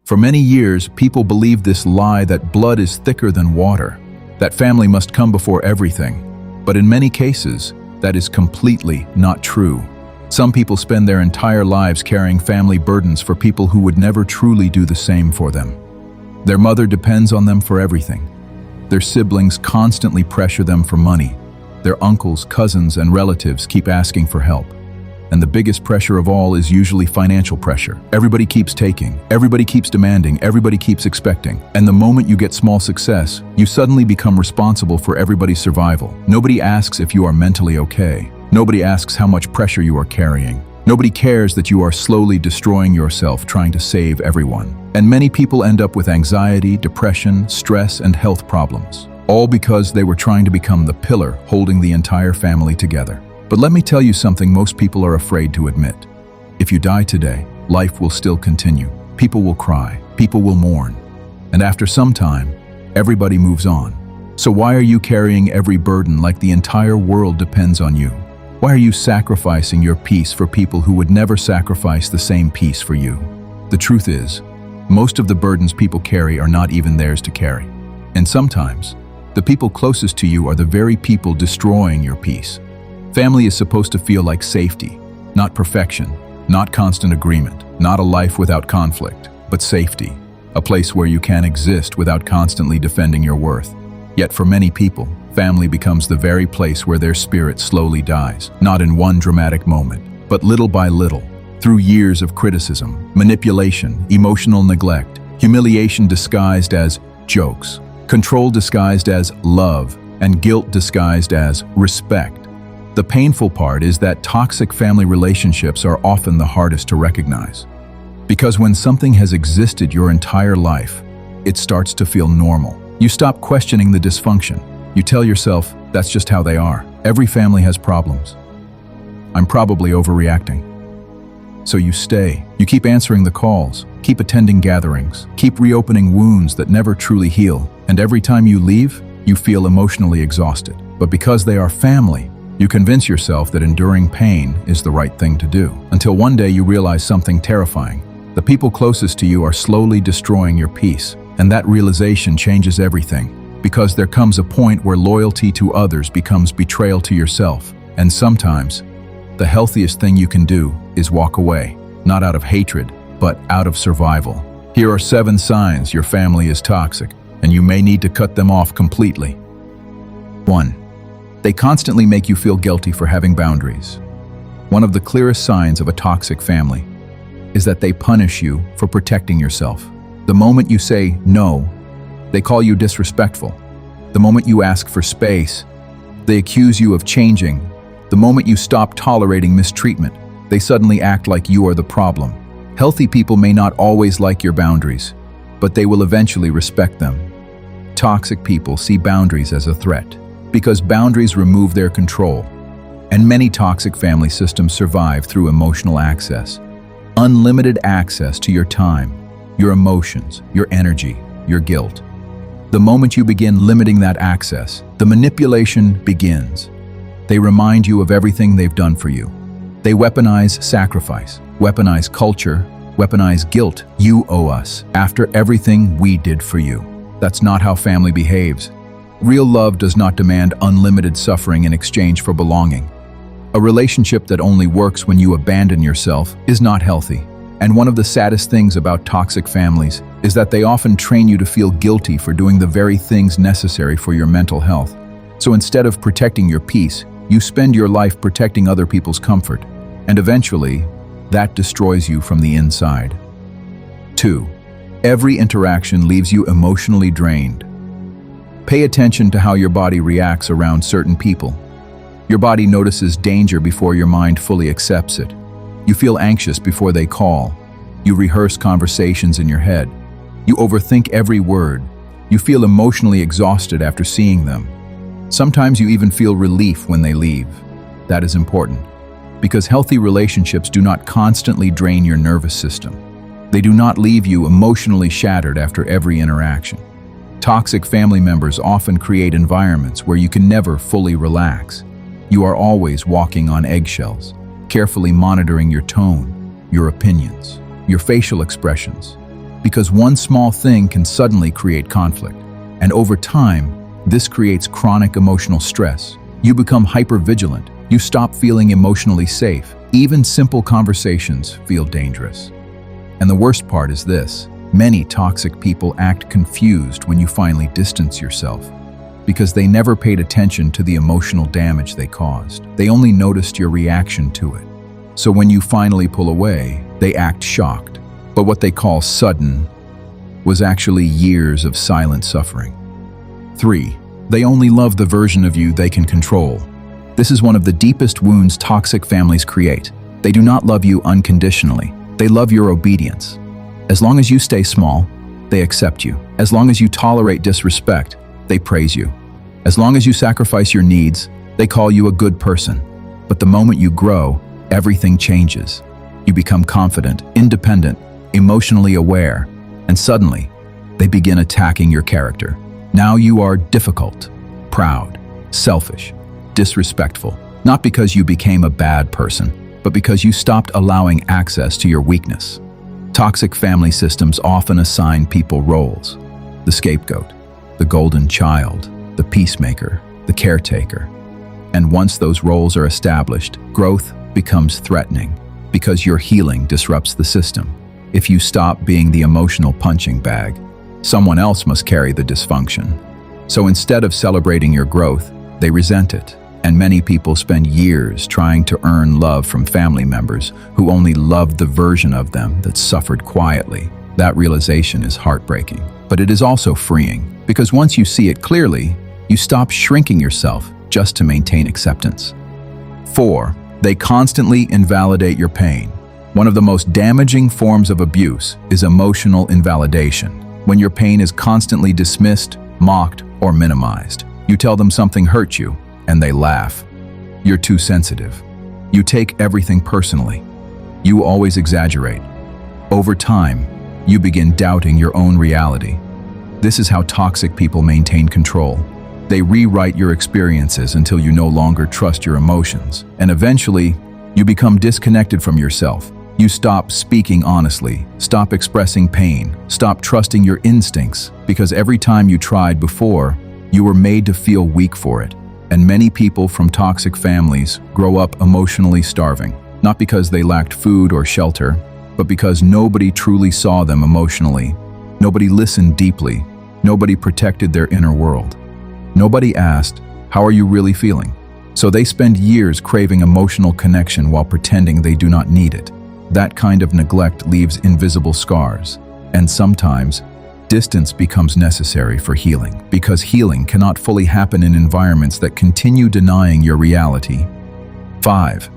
For many years, people believed this lie that blood is thicker than water, that family must come before everything. But in many cases, that is completely not true. Some people spend their entire lives carrying family burdens for people who would never truly do the same for them. Their mother depends on them for everything. Their siblings constantly pressure them for money. Their uncles, cousins, and relatives keep asking for help. And the biggest pressure of all is usually financial pressure. Everybody keeps taking, everybody keeps demanding, everybody keeps expecting. And the moment you get small success, you suddenly become responsible for everybody's survival. Nobody asks if you are mentally okay. Nobody asks how much pressure you are carrying. Nobody cares that you are slowly destroying yourself trying to save everyone. And many people end up with anxiety, depression, stress, and health problems, all because they were trying to become the pillar holding the entire family together. But let me tell you something most people are afraid to admit. If you die today, life will still continue. People will cry, people will mourn. And after some time, everybody moves on. So why are you carrying every burden like the entire world depends on you? Why are you sacrificing your peace for people who would never sacrifice the same peace for you? The truth is, most of the burdens people carry are not even theirs to carry. And sometimes, the people closest to you are the very people destroying your peace. Family is supposed to feel like safety, not perfection, not constant agreement, not a life without conflict, but safety, a place where you can exist without constantly defending your worth. Yet for many people, family becomes the very place where their spirit slowly dies, not in one dramatic moment, but little by little, through years of criticism, manipulation, emotional neglect, humiliation disguised as jokes, control disguised as love, and guilt disguised as respect. The painful part is that toxic family relationships are often the hardest to recognize. Because when something has existed your entire life, it starts to feel normal. You stop questioning the dysfunction. You tell yourself, that's just how they are. Every family has problems. I'm probably overreacting. So you stay. You keep answering the calls, keep attending gatherings, keep reopening wounds that never truly heal. And every time you leave, you feel emotionally exhausted. But because they are family, you convince yourself that enduring pain is the right thing to do. Until one day you realize something terrifying. The people closest to you are slowly destroying your peace. And that realization changes everything. Because there comes a point where loyalty to others becomes betrayal to yourself. And sometimes, the healthiest thing you can do is walk away. Not out of hatred, but out of survival. Here are 7 signs your family is toxic, and you may need to cut them off completely. 1. They constantly make you feel guilty for having boundaries. One of the clearest signs of a toxic family is that they punish you for protecting yourself. The moment you say no, they call you disrespectful. The moment you ask for space, they accuse you of changing. The moment you stop tolerating mistreatment, they suddenly act like you are the problem. Healthy people may not always like your boundaries, but they will eventually respect them. Toxic people see boundaries as a threat, because boundaries remove their control. And many toxic family systems survive through emotional access. Unlimited access to your time, your emotions, your energy, your guilt. The moment you begin limiting that access, the manipulation begins. They remind you of everything they've done for you. They weaponize sacrifice, weaponize culture, weaponize guilt. You owe us after everything we did for you. That's not how family behaves. Real love does not demand unlimited suffering in exchange for belonging. A relationship that only works when you abandon yourself is not healthy. And one of the saddest things about toxic families is that they often train you to feel guilty for doing the very things necessary for your mental health. So instead of protecting your peace, you spend your life protecting other people's comfort. And eventually, that destroys you from the inside. 2. Every interaction leaves you emotionally drained. Pay attention to how your body reacts around certain people. Your body notices danger before your mind fully accepts it. You feel anxious before they call. You rehearse conversations in your head. You overthink every word. You feel emotionally exhausted after seeing them. Sometimes you even feel relief when they leave. That is important, because healthy relationships do not constantly drain your nervous system. They do not leave you emotionally shattered after every interaction. Toxic family members often create environments where you can never fully relax. You are always walking on eggshells, carefully monitoring your tone, your opinions, your facial expressions. because one small thing can suddenly create conflict. And over time, this creates chronic emotional stress. You become hypervigilant. You stop feeling emotionally safe. Even simple conversations feel dangerous. And the worst part is this: many toxic people act confused when you finally distance yourself, because they never paid attention to the emotional damage they caused. They only noticed your reaction to it. So when you finally pull away, they act shocked. But what they call sudden was actually years of silent suffering. 3. They only love the version of you they can control. This is one of the deepest wounds toxic families create. They do not love you unconditionally. They love your obedience. As long as you stay small, they accept you. As long as you tolerate disrespect, they praise you. As long as you sacrifice your needs, they call you a good person. But the moment you grow, everything changes. You become confident, independent, emotionally aware, and suddenly, they begin attacking your character. Now you are difficult, proud, selfish, disrespectful, not because you became a bad person, but because you stopped allowing access to your weakness. Toxic family systems often assign people roles: the scapegoat, the golden child, the peacemaker, the caretaker. And once those roles are established, growth becomes threatening because your healing disrupts the system. If you stop being the emotional punching bag, someone else must carry the dysfunction. So instead of celebrating your growth, they resent it. And many people spend years trying to earn love from family members who only loved the version of them that suffered quietly. That realization is heartbreaking, but it is also freeing, because once you see it clearly, you stop shrinking yourself just to maintain acceptance. 4. They constantly invalidate your pain. One of the most damaging forms of abuse is emotional invalidation. When your pain is constantly dismissed, mocked, or minimized, you tell them something hurt you, and they laugh. You're too sensitive. You take everything personally. You always exaggerate. Over time, you begin doubting your own reality. This is how toxic people maintain control. They rewrite your experiences until you no longer trust your emotions, and eventually, you become disconnected from yourself. You stop speaking honestly, stop expressing pain, stop trusting your instincts, because every time you tried before, you were made to feel weak for it. And many people from toxic families grow up emotionally starving, not because they lacked food or shelter, but because nobody truly saw them emotionally. Nobody listened deeply. Nobody protected their inner world. Nobody asked, "How are you really feeling?" So they spend years craving emotional connection while pretending they do not need it. That kind of neglect leaves invisible scars, and sometimes distance becomes necessary for healing, because healing cannot fully happen in environments that continue denying your reality. 5.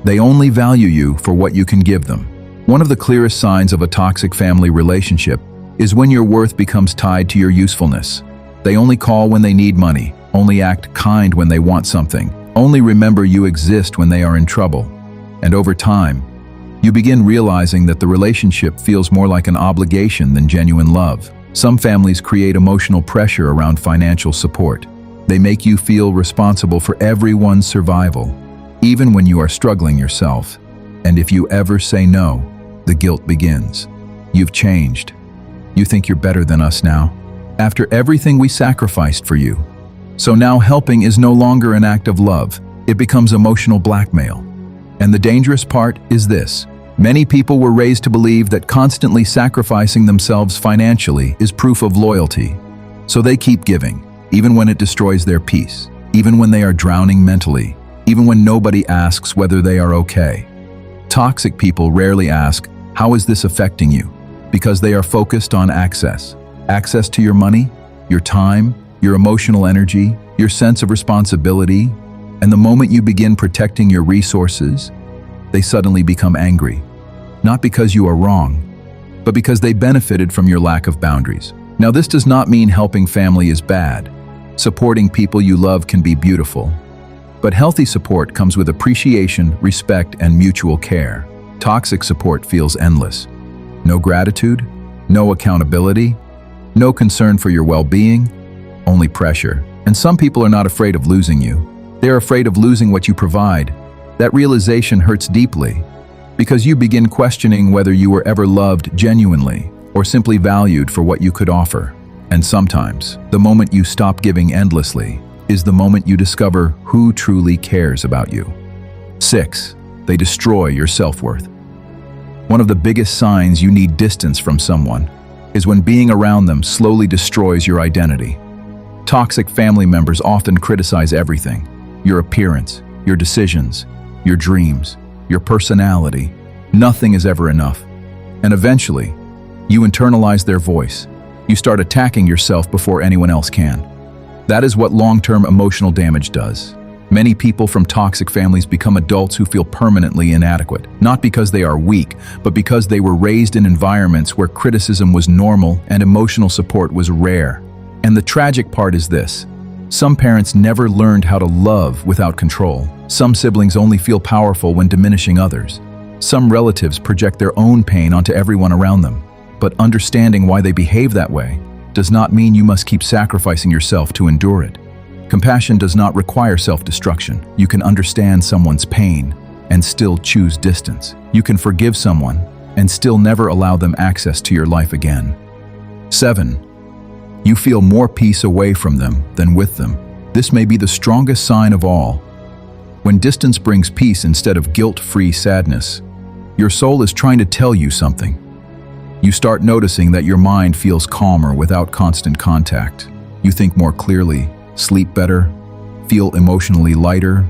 They only value you for what you can give them. One of the clearest signs of a toxic family relationship is when your worth becomes tied to your usefulness. They only call when they need money, only act kind when they want something, only remember you exist when they are in trouble. And over time, you begin realizing that the relationship feels more like an obligation than genuine love. Some families create emotional pressure around financial support. They make you feel responsible for everyone's survival, even when you are struggling yourself. And if you ever say no, the guilt begins. You've changed. You think you're better than us now, after everything we sacrificed for you. So now helping is no longer an act of love. It becomes emotional blackmail. And the dangerous part is this: many people were raised to believe that constantly sacrificing themselves financially is proof of loyalty. So they keep giving, even when it destroys their peace, even when they are drowning mentally, even when nobody asks whether they are okay. Toxic people rarely ask, "How is this affecting you?" Because they are focused on access. Access to your money, your time, your emotional energy, your sense of responsibility. And the moment you begin protecting your resources, they suddenly become angry. Not because you are wrong, but because they benefited from your lack of boundaries. Now, this does not mean helping family is bad. Supporting people you love can be beautiful. But healthy support comes with appreciation, respect, and mutual care. Toxic support feels endless. No gratitude, no accountability, no concern for your well-being, only pressure. And some people are not afraid of losing you. They are afraid of losing what you provide. That realization hurts deeply, because you begin questioning whether you were ever loved genuinely. or simply valued for what you could offer. And sometimes, the moment you stop giving endlessly is the moment you discover who truly cares about you. 6. They destroy your self-worth. One of the biggest signs you need distance from someone is when being around them slowly destroys your identity. Toxic family members often criticize everything: your appearance, your decisions, your dreams, your personality. Nothing is ever enough. And eventually, you internalize their voice. You start attacking yourself before anyone else can. That is what long-term emotional damage does. Many people from toxic families become adults who feel permanently inadequate, not because they are weak, but because they were raised in environments where criticism was normal and emotional support was rare. And the tragic part is this: some parents never learned how to love without control. Some siblings only feel powerful when diminishing others. Some relatives project their own pain onto everyone around them. But understanding why they behave that way does not mean you must keep sacrificing yourself to endure it. Compassion does not require self-destruction. You can understand someone's pain and still choose distance. You can forgive someone and still never allow them access to your life again. 7. You feel more peace away from them than with them. This may be the strongest sign of all. When distance brings peace instead of guilt-free sadness, your soul is trying to tell you something. You start noticing that your mind feels calmer without constant contact. You think more clearly, sleep better, feel emotionally lighter.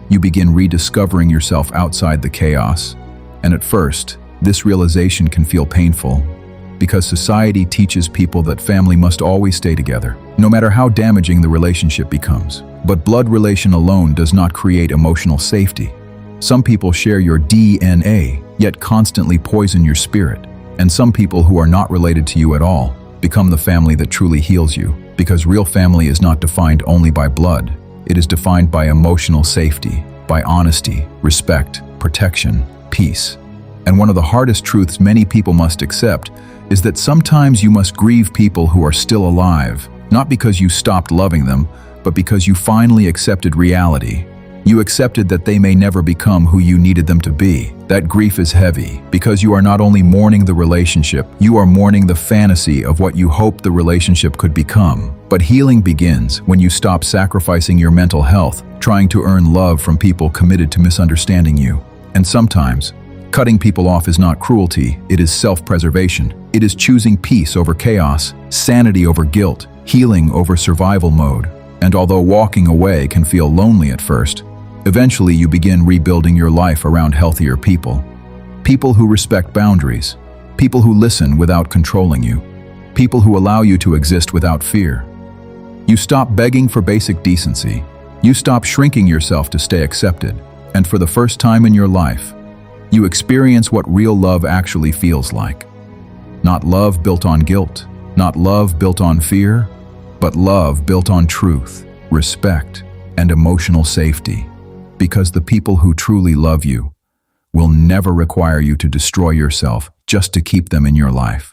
You begin rediscovering yourself outside the chaos. And at first, this realization can feel painful, because society teaches people that family must always stay together, no matter how damaging the relationship becomes. But blood relation alone does not create emotional safety. Some people share your DNA, yet constantly poison your spirit. And some people who are not related to you at all become the family that truly heals you, because real family is not defined only by blood. It is defined by emotional safety, by honesty, respect, protection, peace. And one of the hardest truths many people must accept is that sometimes you must grieve people who are still alive, not because you stopped loving them, but because you finally accepted reality. You accepted that they may never become who you needed them to be. That grief is heavy, because you are not only mourning the relationship, you are mourning the fantasy of what you hoped the relationship could become. But healing begins when you stop sacrificing your mental health, trying to earn love from people committed to misunderstanding you. And sometimes, cutting people off is not cruelty, it is self-preservation. It is choosing peace over chaos, sanity over guilt, healing over survival mode. And although walking away can feel lonely at first, eventually you begin rebuilding your life around healthier people. People who respect boundaries, people who listen without controlling you, people who allow you to exist without fear. You stop begging for basic decency. You stop shrinking yourself to stay accepted. And for the first time in your life, you experience what real love actually feels like. Not love built on guilt, not love built on fear, but love built on truth, respect, and emotional safety. Because the people who truly love you will never require you to destroy yourself just to keep them in your life.